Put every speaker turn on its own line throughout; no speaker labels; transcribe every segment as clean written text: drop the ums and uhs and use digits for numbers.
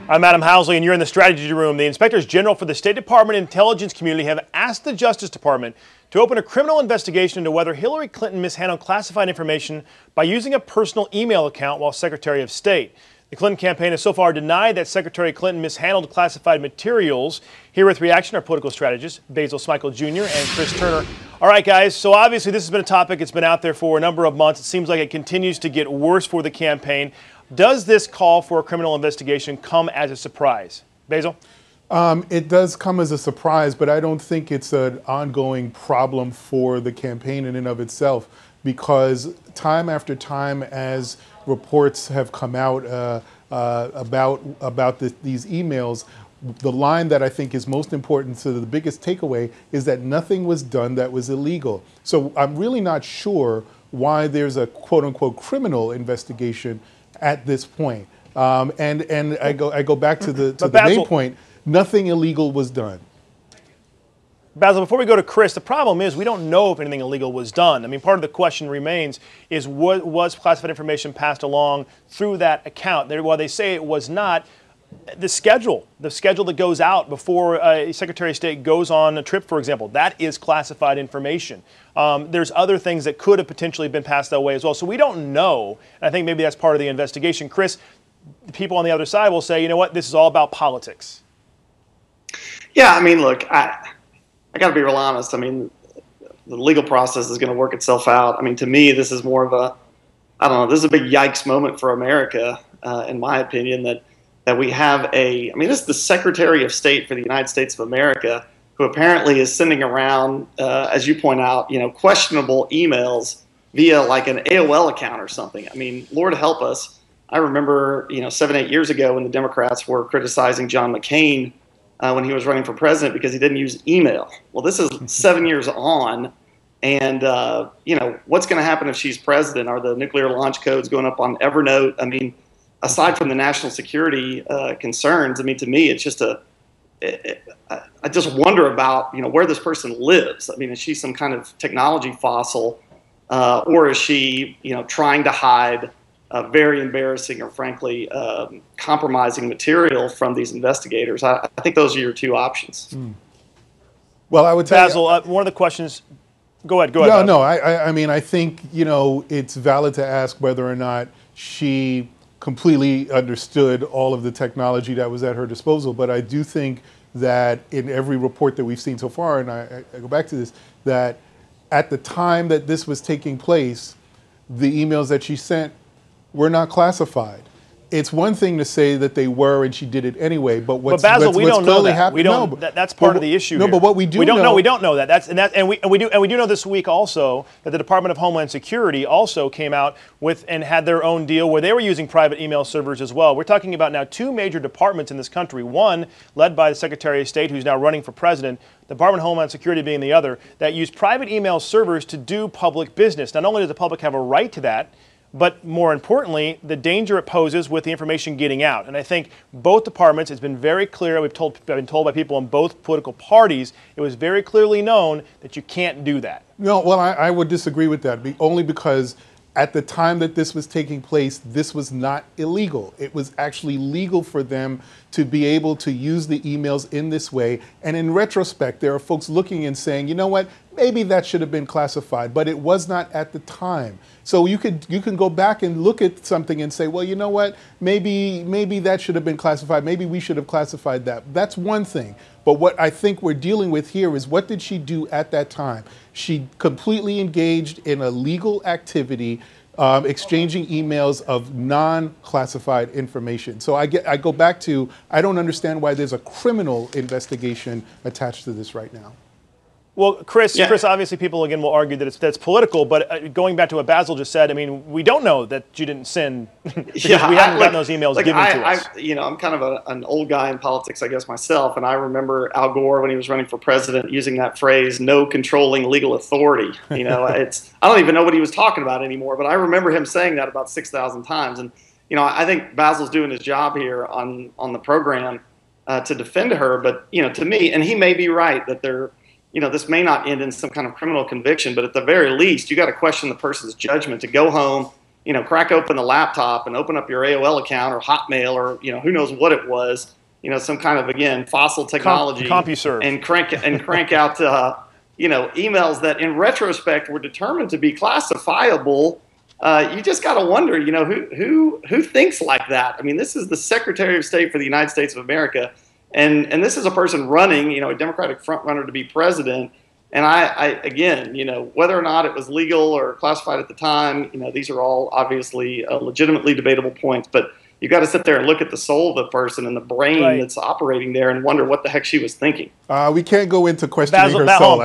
I'm Adam Housley, and you're in the strategy room. The inspectors general for the State Department intelligence community have asked the Justice Department to open a criminal investigation into whether Hillary Clinton mishandled classified information by using a personal email account while Secretary of State. The Clinton campaign has so far denied that Secretary Clinton mishandled classified materials. Here with reaction are political strategists Basil Smikle Jr. and Chris Turner. All right, guys, so obviously this has been a topic. It's been out there for a number of months. It seems like it continues to get worse for the campaign. Does this call for a criminal investigation come as a surprise? Basil?
It does come as a surprise, but I don't think it's an ongoing problem for the campaign in and of itself, because time after time, as reports have come out about these emails, the line that I think is most important, so the biggest takeaway, is that nothing was done that was illegal. So I'm really not sure why there's a quote-unquote criminal investigation at this point. And I go back to the main point. Nothing illegal was done.
Basil, before we go to Chris, the problem is we don't know if anything illegal was done. I mean, part of the question remains is what was classified information passed along through that account? While they say it was not, the schedule that goes out before a Secretary of State goes on a trip, for example, that is classified information. There's other things that could have potentially been passed that way as well. So we don't know, and I think maybe that's part of the investigation. Chris, the people on the other side will say, you know what, this is all about politics.
Yeah, I mean, look, I got to be real honest. I mean, the legal process is going to work itself out. I mean, to me, this is more of a, I don't know, this is a big yikes moment for America, in my opinion, that we have I mean, this is the Secretary of State for the United States of America, who apparently is sending around, as you point out, questionable emails via like an AOL account or something. I mean, Lord help us. I remember, 7, 8 years ago when the Democrats were criticizing John McCain when he was running for president because he didn't use email. Well, this is 7 years on, and, what's going to happen if she's president? Are the nuclear launch codes going up on Evernote? I mean, aside from the national security concerns, I mean, to me, it's just I just wonder about, where this person lives. I mean, is she some kind of technology fossil, or is she, trying to hide very embarrassing or frankly compromising material from these investigators? I think those are your two options.
Well, I would tell
Basil, one of the questions. Go ahead.
No. I mean, I think it's valid to ask whether or not she completely understood all of the technology that was at her disposal. But I do think that in every report that we've seen so far, and I go back to this, that at the time that this was taking place, the emails that she sent were not classified. It's one thing to say that they were and she did it anyway, but we don't know that.
We don't. That's part of the issue.
No,
here.
but what we do know,
we don't know that. We do know this week also that the Department of Homeland Security also came out with and had their own deal where they were using private email servers as well. We're talking about now two major departments in this country. One led by the Secretary of State, who's now running for president. The Department of Homeland Security being the other, that use private email servers to do public business. Not only does the public have a right to that, but more importantly, the danger it poses with the information getting out. And I think both departments, it's been very clear, I've been told by people in both political parties, it was very clearly known that you can't do that.
No, well, I would disagree with that, only because at the time that this was taking place, this was not illegal. It was actually legal for them to be able to use the emails in this way. And in retrospect, there are folks looking and saying, you know what, maybe that should have been classified, but it was not at the time. So you can go back and look at something and say, well, you know what, maybe that should have been classified. Maybe we should have classified that. That's one thing. But what I think we're dealing with here is, what did she do at that time? She completely engaged in a legal activity, exchanging emails of non-classified information. So I go back to, I don't understand why there's a criminal investigation attached to this right now.
Well, Chris, obviously people again will argue that that's political, but going back to what Basil just said, I mean, we don't know that you didn't send because we haven't gotten those emails given to us.
I'm kind of an old guy in politics, I guess, myself, and I remember Al Gore when he was running for president using that phrase, "no controlling legal authority." I don't even know what he was talking about anymore, but I remember him saying that about 6,000 times. And I think Basil's doing his job here on the program to defend her, but to me, and he may be right that this may not end in some kind of criminal conviction, but at the very least, you got to question the person's judgment to go home crack open the laptop and open up your AOL account or Hotmail or, who knows what it was, some kind of, again, fossil technology,
CompuServe,
and crank out, emails that in retrospect were determined to be classifiable. You just got to wonder, who thinks like that? I mean, this is the Secretary of State for the United States of America, and this is a person running, a Democratic frontrunner to be president. And I again, whether or not it was legal or classified at the time, these are all obviously legitimately debatable points. But you've got to sit there and look at the soul of the person and the brain that's operating there and wonder what the heck she was thinking.
We can't go into questioning her soul.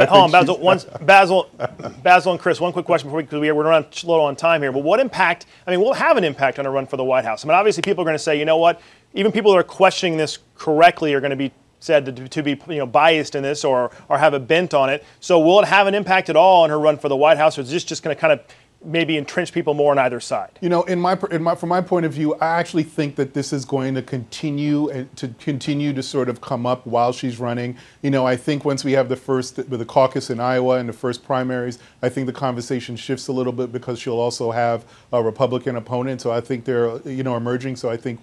Basil and Chris, one quick question because we're running slow on time here. But what impact, will have an impact on a run for the White House? Obviously people are going to say, you know what, even people that are questioning this correctly are going to be said to be biased in this or have a bent on it. So will it have an impact at all on her run for the White House, or is this just going to kind of maybe entrench people more on either side?
From my point of view, I actually think that this is going to continue to sort of come up while she's running. I think once we have the caucus in Iowa and the first primaries, I think the conversation shifts a little bit because she'll also have a Republican opponent. So I think they're emerging. So I think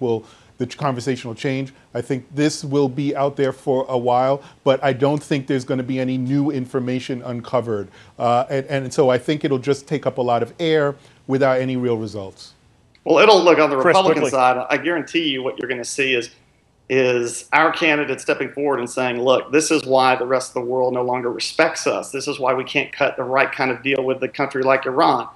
the conversation will change. I think this will be out there for a while, but I don't think there's going to be any new information uncovered. And so I think it'll just take up a lot of air without any real results.
Well, it'll look on the Republican side. I guarantee you what you're going to see is our candidate stepping forward and saying, look, this is why the rest of the world no longer respects us. This is why we can't cut the right kind of deal with a country like Iran.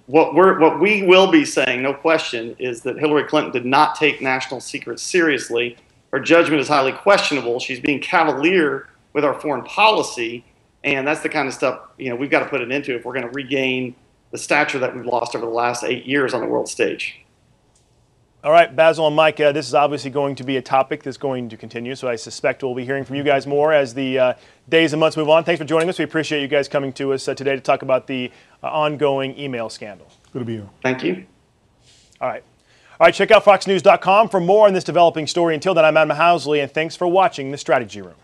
What we will be saying, no question, is that Hillary Clinton did not take national secrets seriously. Her judgment is highly questionable. She's being cavalier with our foreign policy, and that's the kind of stuff we've got to put an end to if we're going to regain the stature that we've lost over the last 8 years on the world stage.
All right, Basil and Mike, this is obviously going to be a topic that's going to continue, so I suspect we'll be hearing from you guys more as the days and months move on. Thanks for joining us. We appreciate you guys coming to us today to talk about the ongoing email scandal.
Good to be here.
Thank you.
All right, check out foxnews.com for more on this developing story. Until then, I'm Adam Housley, and thanks for watching The Strategy Room.